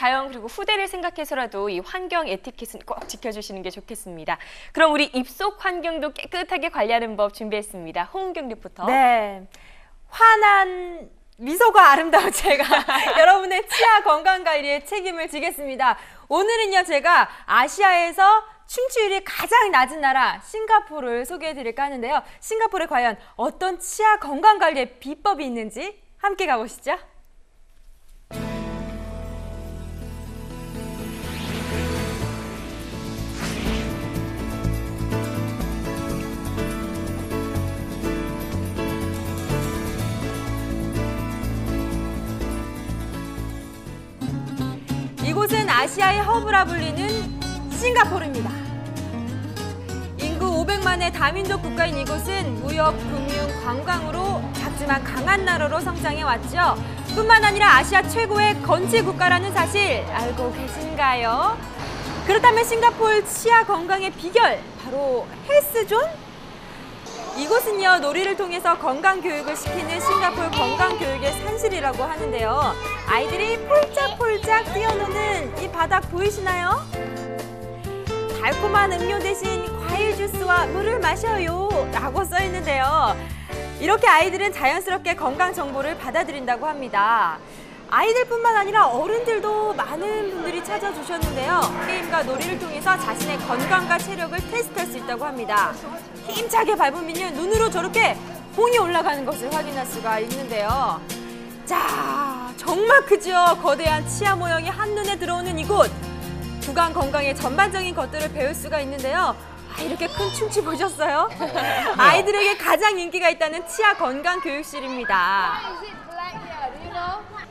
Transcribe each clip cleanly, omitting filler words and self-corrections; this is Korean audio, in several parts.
자연 그리고 후대를 생각해서라도 이 환경 에티켓은 꼭 지켜주시는 게 좋겠습니다. 그럼 우리 입속 환경도 깨끗하게 관리하는 법 준비했습니다. 홍은경 리포터. 네, 환한 미소가 아름다운 제가 여러분의 치아 건강 관리에 책임을 지겠습니다. 오늘은요, 제가 아시아에서 충치율이 가장 낮은 나라 싱가포르를 소개해드릴까 하는데요. 싱가포르에 과연 어떤 치아 건강 관리의 비법이 있는지 함께 가보시죠. 이곳은 아시아의 허브라 불리는 싱가포르입니다. 인구 500만의 다민족 국가인 이곳은 무역, 금융, 관광으로 작지만 강한 나라로 성장해왔죠. 뿐만 아니라 아시아 최고의 건치 국가라는 사실 알고 계신가요? 그렇다면 싱가포르 치아 건강의 비결, 바로 헬스존? 이곳은요, 놀이를 통해서 건강 교육을 시키는 싱가포르 건강 교육의 산실이라고 하는데요. 아이들이 폴짝폴짝 뛰어노는 이 바닥 보이시나요? 달콤한 음료 대신 과일 주스와 물을 마셔요 라고 써 있는데요. 이렇게 아이들은 자연스럽게 건강 정보를 받아들인다고 합니다. 아이들뿐만 아니라 어른들도 많은 분들이 찾아주셨는데요. 게임과 놀이를 통해서 자신의 건강과 체력을 테스트할 수 있다고 합니다. 힘차게 밟으면 눈으로 저렇게 봉이 올라가는 것을 확인할 수가 있는데요. 자, 정말 크죠? 거대한 치아 모형이 한눈에 들어오는 이곳. 구강 건강의 전반적인 것들을 배울 수가 있는데요. 이렇게 큰 충치 보셨어요? 아이들에게 가장 인기가 있다는 치아 건강 교육실입니다.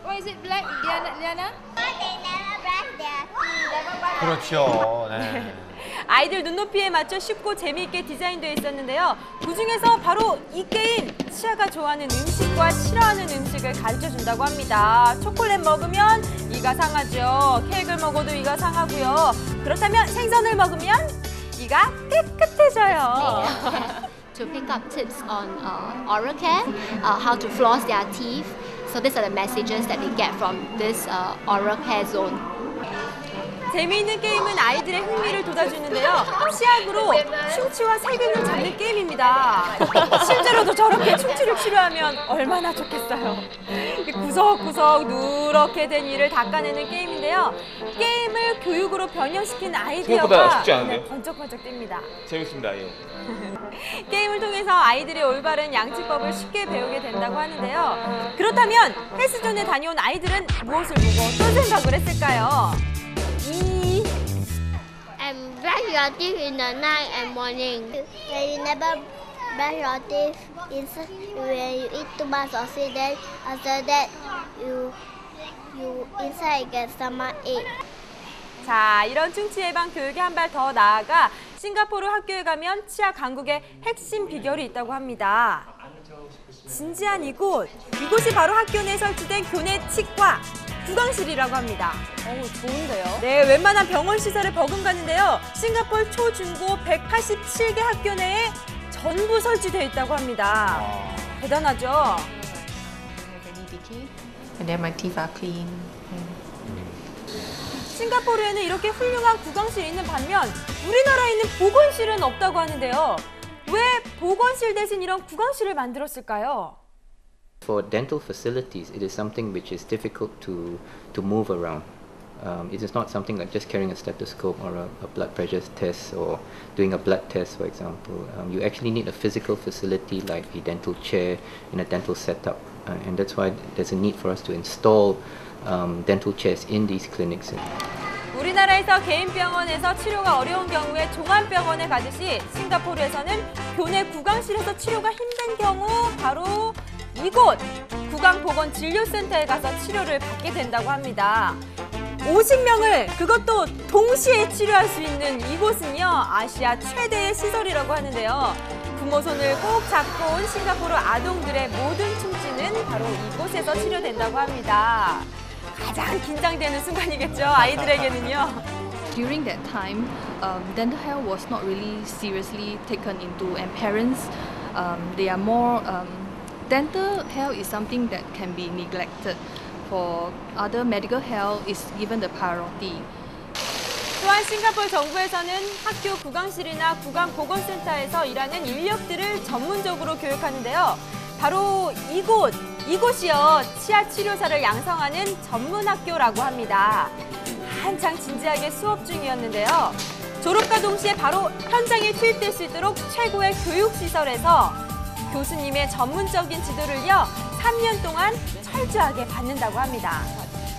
Why is it black, Liana? 그렇죠. 네. 아이들 눈높이에 맞춰 쉽고 재미있게 디자인되어 있었는데요. 그중에서 바로 이 게임, 치아가 좋아하는 음식과 싫어하는 음식을 가르쳐준다고 합니다. 초콜릿 먹으면 이가 상하죠. 케이크를 먹어도 이가 상하고요. 그렇다면 생선을 먹으면 이가 깨끗해져요. To pick up tips on oral care, how to floss their teeth. So these are the messages that they get from this oral care zone. 재미있는 게임은 아이들의 흥미를 돋아주는데요. 치약으로 충치와 세균을 잡는 게임입니다. 실제로도 저렇게 충치를 치료하면 얼마나 좋겠어요. 구석구석 누렇게 된 이를 닦아내는 게임인데요. 게임을 교육으로 변형시킨 아이디어가 쉽지 않은데요? 번쩍번쩍 뜁니다. 재밌습니다. 예. 게임을 통해서 아이들의 올바른 양치법을 쉽게 배우게 된다고 하는데요. 그렇다면 헬스존에 다녀온 아이들은 무엇을 보고 어떤 생각을 했을까요? Brush your teeth in the night and morning. When you never brush your teeth, when you eat too much of it, then after that you inside get stomachache. 자, 이런 충치 예방 교육이 한 발 더 나아가 싱가포르 학교에 가면 치아 강국의 핵심 비결이 있다고 합니다. 진지한 이곳이 바로 학교 내 설치된 교내 치과 구강실이라고 합니다. 좋은데요? 네, 웬만한 병원 시설을 버금가는데요. 싱가포르 초, 중고 187개 학교 내에 전부 설치되어 있다고 합니다. 대단하죠? And then my teeth are clean. 싱가포르에는 이렇게 훌륭한 구강실이 있는 반면 우리나라에 있는 보건실은 없다고 하는데요. 왜 보건실 대신 이런 구강실을 만들었을까요? For dental facilities, it is something which is difficult to move around. It is not something like just carrying a stethoscope or a blood pressure test or doing a blood test, for example. You actually need a physical facility like a dental chair in a dental setup. And that's why there's a need for us to install dental chairs in these clinics. 우리나라에서 개인 병원에서 치료가 어려운 경우에 종합병원에 가듯이 싱가포르에서는 교내 구강실에서 치료가 힘든 경우 바로 이곳 구강보건진료센터에 가서 치료를 받게 된다고 합니다. 50명을 그것도 동시에 치료할 수 있는 이곳은요, 아시아 최대의 시설이라고 하는데요. 부모 손을 꼭 잡고 온 싱가포르 아동들의 모든 충치는 바로 이곳에서 치료된다고 합니다. 가장 긴장되는 순간이겠죠, 아이들에게는요. During that time, dental health was not really seriously taken into, and parents, they are more dental health is something that can be neglected. for other medical health is given the priority. 또한 싱가포르 정부에서는 학교 구강실이나 구강보건센터에서 일하는 인력들을 전문적으로 교육하는데요. 바로 이곳이요. 치아 치료사를 양성하는 전문학교라고 합니다. 한창 진지하게 수업 중이었는데요. 졸업과 동시에 바로 현장에 투입될 수 있도록 최고의 교육시설에서 교수님의 전문적인 지도를요. 3년 동안 철저하게 받는다고 합니다.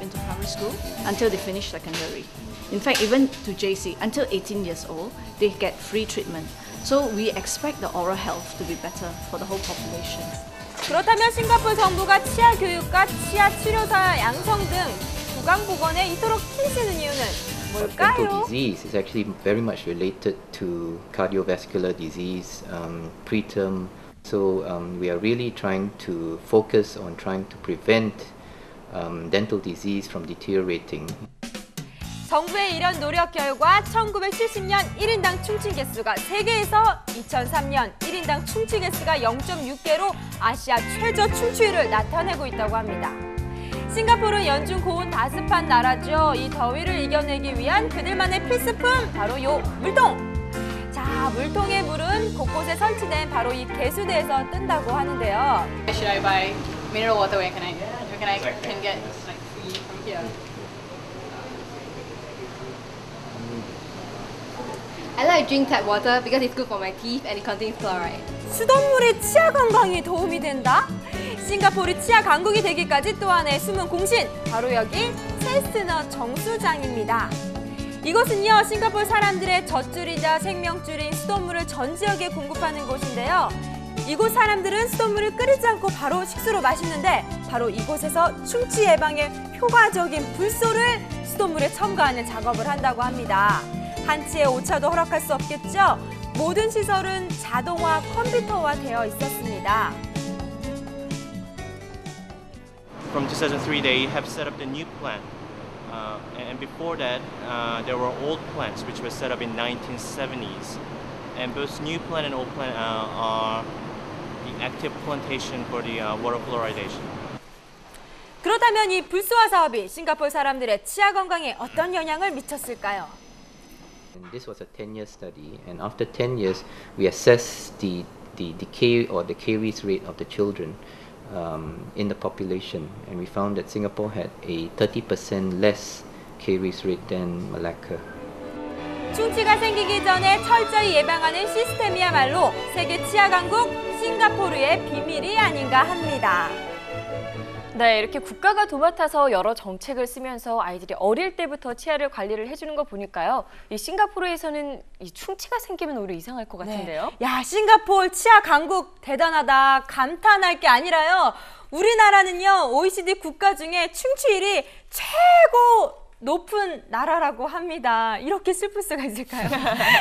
Into primary school until they finish secondary. In fact, even to JC, until 18 years old, they get free treatment. So we expect the oral health to be better for the whole population. 그렇다면 싱가포르 정부가 치아 교육과 치아 치료사 양성 등 구강보건에 이토록 힘쓰는 이유는 뭘까요? Dental disease is actually very much related to cardiovascular disease, preterm. So we are really trying to focus on trying to prevent dental disease from deteriorating. 정부의 이런 노력 결과 1970년 1인당 충치 개수가 세계에서 2003년 1인당 충치 개수가 0.6개로 아시아 최저 충치율을 나타내고 있다고 합니다. 싱가포르는 연중 고온 다습한 나라죠. 이 더위를 이겨내기 위한 그들만의 필수품 바로 요 물통! 자, 물통의 물은 곳곳에 설치된 바로 이 개수대에서 뜬다고 하는데요. Should I buy mineral water? Where can I can get like free from here? I like drink tap water because it's good for my teeth and it contains fluoride. 수돗물이 치아 건강에 도움이 된다? 싱가포르 치아 강국이 되기까지 또 하나의 숨은 공신, 바로 여기 체스트넛 정수장입니다. 이곳은요, 싱가포르 사람들의 젖줄이자 생명줄인 수돗물을 전 지역에 공급하는 곳인데요. 이곳 사람들은 수돗물을 끓이지 않고 바로 식수로 마시는데 바로 이곳에서 충치 예방에 효과적인 불소를 수돗물에 첨가하는 작업을 한다고 합니다. 한치의 오차도 허락할 수 없겠죠? 모든 시설은 자동화 컴퓨터화 되어 있었습니다. From 2003, they have set up the new plant, and before that, there were old plants which were set up in 1970s. And both new plant and old plant are the active plantation for the water fluoridation. 그렇다면 이 불소화 사업이 싱가포르 사람들의 치아 건강에 어떤 영향을 미쳤을까요? And this was a 10-year study, and after 10 years, we assessed the decay or the caries rate of the children in the population, and we found that Singapore had a 30% less caries rate than Malacca. 충치가 생기기 전에 철저히 예방하는 시스템이야말로 세계 치아 강국 싱가포르의 비밀이 아닌가 합니다. 네, 이렇게 국가가 도맡아서 여러 정책을 쓰면서 아이들이 어릴 때부터 치아를 관리를 해주는 거 보니까요. 이 싱가포르에서는 이 충치가 생기면 오히려 이상할 것 같은데요. 네. 야, 싱가포르 치아 강국 대단하다 감탄할 게 아니라요. 우리나라는요, OECD 국가 중에 충치율이 최고 높은 나라라고 합니다. 이렇게 슬플 수가 있을까요?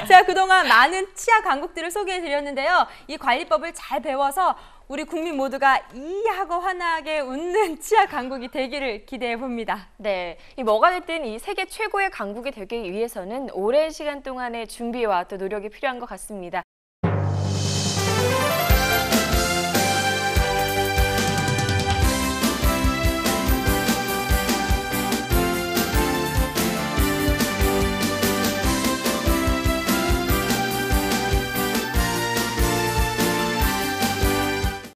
제가 그동안 많은 치아 강국들을 소개해드렸는데요. 이 관리법을 잘 배워서 우리 국민 모두가 이하고 환하게 웃는 치아 강국이 되기를 기대해 봅니다. 네, 이 뭐가 됐든 이 세계 최고의 강국이 되기 위해서는 오랜 시간 동안의 준비와 또 노력이 필요한 것 같습니다.